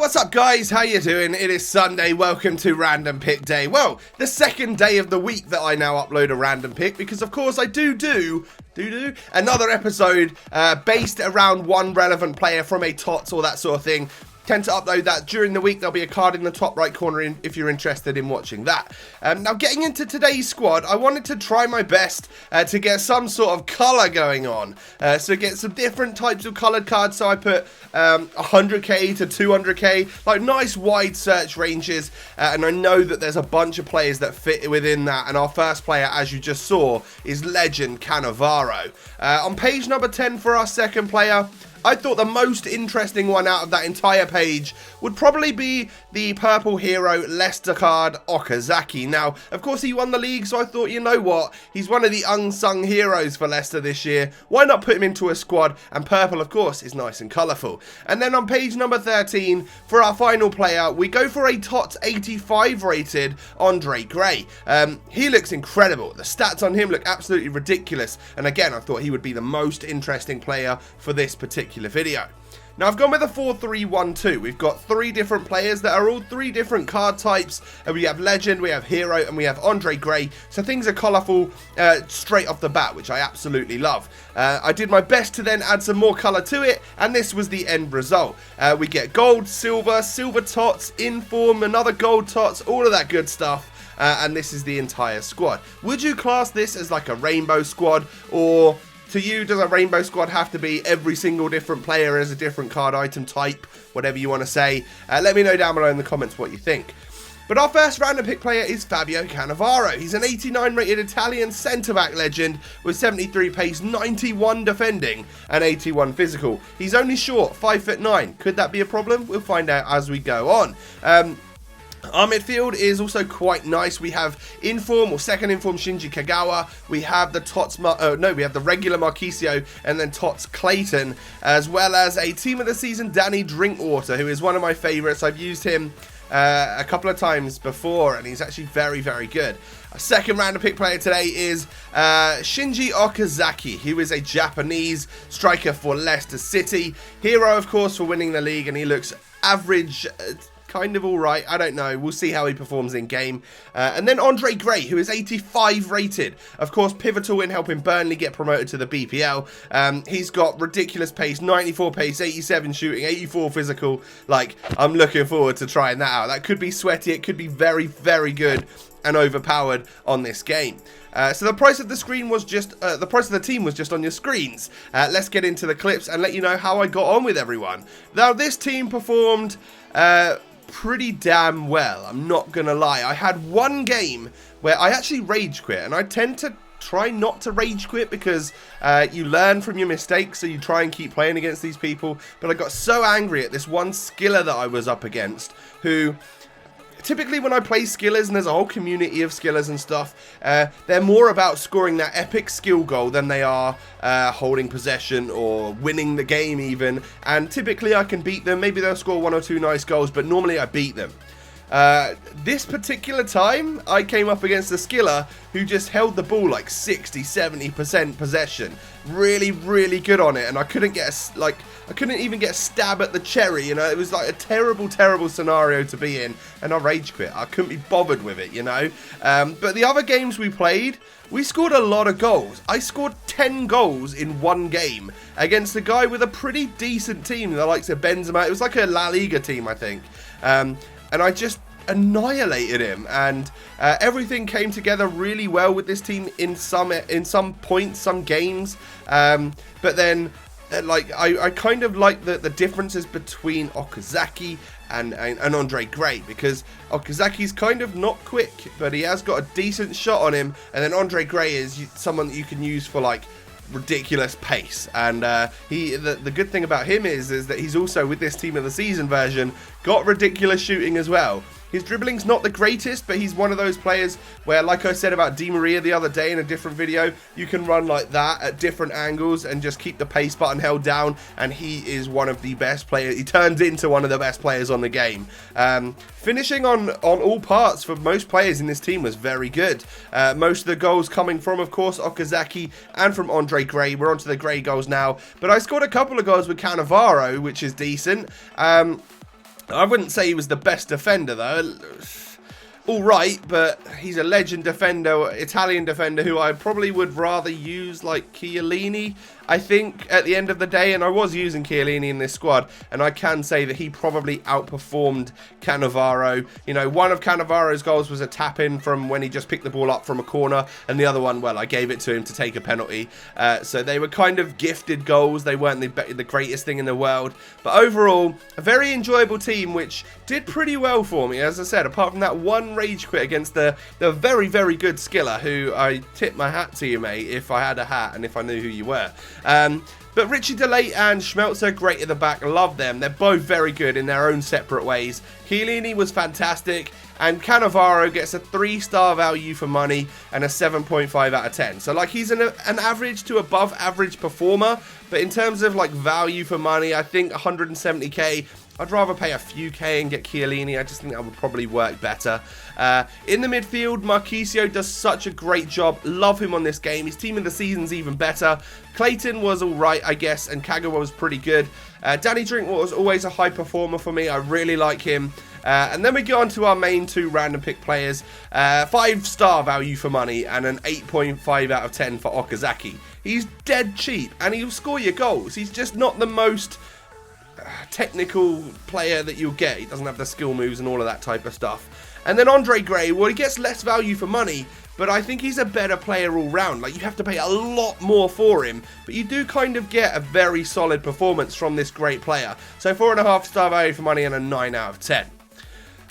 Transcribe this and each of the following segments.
What's up guys, how you doing? It is Sunday, welcome to Random Pick Day. Well, the second day of the week that I now upload a random pick, because of course I do another episode based around one relevant player from a TOTS or that sort of thing. Tend to upload that during the week. There'll be a card in the top right corner if you're interested in watching that. Now getting into today's squad, I wanted to try my best to get some sort of colour going on. So get some different types of coloured cards. So I put 100k to 200k, like nice wide search ranges. And I know that there's a bunch of players that fit within that. And our first player, as you just saw, is Legend Cannavaro. On page number 10 for our second player, I thought the most interesting one out of that entire page would probably be the purple hero Leicester card Okazaki. Now, of course, he won the league, so I thought, you know what? He's one of the unsung heroes for Leicester this year. Why not put him into a squad? And purple, of course, is nice and colourful. And then on page number 13, for our final player, we go for a TOTS 85 rated Andre Gray. He looks incredible. The stats on him look absolutely ridiculous. And again, I thought he would be the most interesting player for this particular video. Now I've gone with a 4-3-1-2. We've got three different players that are all three different card types. We have Legend, we have Hero, and we have Andre Gray. So things are colourful straight off the bat, which I absolutely love. I did my best to then add some more colour to it, and this was the end result. We get gold, silver, silver tots, inform, another gold tots, all of that good stuff. And this is the entire squad. Would you class this as like a rainbow squad, or to you, does a rainbow squad have to be every single different player as a different card item type? Whatever you want to say. Let me know down below in the comments what you think. But our first random pick player is Fabio Cannavaro. He's an 89 rated Italian centre-back legend with 73 pace, 91 defending and 81 physical. He's only short, 5'9". Could that be a problem? We'll find out as we go on. Our midfield is also quite nice. We have inform or second inform Shinji Okazaki. We have the TOTS, we have the regular Marquisio and then TOTS Clayton, as well as a team of the season Danny Drinkwater, who is one of my favourites. I've used him a couple of times before, and he's actually very, very good. Our second random pick player today is Shinji Okazaki, who is a Japanese striker for Leicester City. Hero, of course, for winning the league, and he looks average. Kind of alright, I don't know, we'll see how he performs in game. And then Andre Gray, who is 85 rated, of course pivotal in helping Burnley get promoted to the BPL. He's got ridiculous pace, 94 pace, 87 shooting, 84 physical. Like, I'm looking forward to trying that out. That could be sweaty, it could be very, very good and overpowered on this game. So the price of the screen was just, the price of the team was just on your screens. Let's get into the clips and let you know how I got on with everyone. Now this team performed pretty damn well, I'm not gonna lie. I had one game where I actually rage quit, and I tend to try not to rage quit because you learn from your mistakes, so you try and keep playing against these people. But I got so angry at this one skiller that I was up against, who typically when I play skillers, and there's a whole community of skillers and stuff, they're more about scoring that epic skill goal than they are holding possession or winning the game even. And typically I can beat them. Maybe they'll score one or two nice goals, but normally I beat them. This particular time, I came up against a skiller who just held the ball like 60-70% possession. Really, really good on it, and I couldn't get I couldn't even get a stab at the cherry. You know, it was like a terrible, terrible scenario to be in, and I rage quit. I couldn't be bothered with it, you know. But the other games we played, we scored a lot of goals. I scored 10 goals in one game against a guy with a pretty decent team, the likes of Benzema. It was like a La Liga team, I think. And I just annihilated him, and everything came together really well with this team in some points, some games. But then I kind of like the differences between Okazaki and Andre Gray, because Okazaki's kind of not quick, but he has got a decent shot on him, and then Andre Gray is someone that you can use for like ridiculous pace. And the good thing about him is that he's also, with this team of the season version, got ridiculous shooting as well. His dribbling's not the greatest, but he's one of those players where, like I said about Di Maria the other day in a different video, you can run like that at different angles and just keep the pace button held down, and he is one of the best players. He turns into one of the best players on the game. Finishing on all parts for most players in this team was very good. Most of the goals coming from, of course, Okazaki and from Andre Gray. We're onto the Gray goals now, but I scored a couple of goals with Cannavaro, which is decent. I wouldn't say he was the best defender, though. All right, but he's a legend defender, Italian defender, who I probably would rather use like Chiellini, I think, at the end of the day. And I was using Chiellini in this squad, and I can say that he probably outperformed Cannavaro. You know, one of Cannavaro's goals was a tap-in from when he just picked the ball up from a corner, and the other one, well, I gave it to him to take a penalty. So they were kind of gifted goals. They weren't the greatest thing in the world. But overall, a very enjoyable team, which did pretty well for me, as I said, apart from that one rage quit against the very, very good Skiller, who I tip my hat to you, mate, if I had a hat and if I knew who you were. But Richie DeLate and Schmelzer, great at the back. Love them. They're both very good in their own separate ways. Chiellini was fantastic. And Cannavaro gets a 3-star value for money and a 7.5 out of 10. So, like, he's an average to above average performer. But in terms of, like, value for money, I think 170k... I'd rather pay a few K and get Chiellini. I just think that would probably work better. In the midfield, Marquisio does such a great job. Love him on this game. His team of the season's even better. Clayton was alright, I guess, and Kagawa was pretty good. Danny Drinkwater was always a high performer for me. I really like him. And then we go on to our main 2 random pick players. 5-star value for money and an 8.5 out of 10 for Okazaki. He's dead cheap and he'll score your goals. He's just not the most technical player that you'll get. He doesn't have the skill moves and all of that type of stuff. And then Andre Gray, well, he gets less value for money, but I think he's a better player all round. Like, you have to pay a lot more for him, but you do kind of get a very solid performance from this great player. So 4.5-star value for money and a 9 out of 10.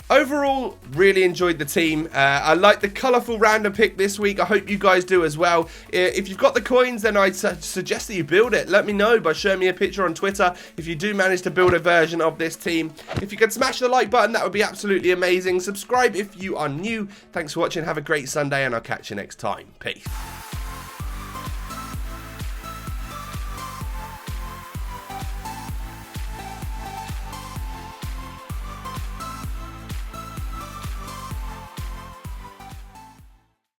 Overall, really enjoyed the team. I like the colourful random pick this week. I hope you guys do as well. If you've got the coins, then I'd suggest that you build it. Let me know by showing me a picture on Twitter if you do manage to build a version of this team. If you could smash the like button, that would be absolutely amazing. Subscribe if you are new. Thanks for watching. Have a great Sunday, and I'll catch you next time. Peace.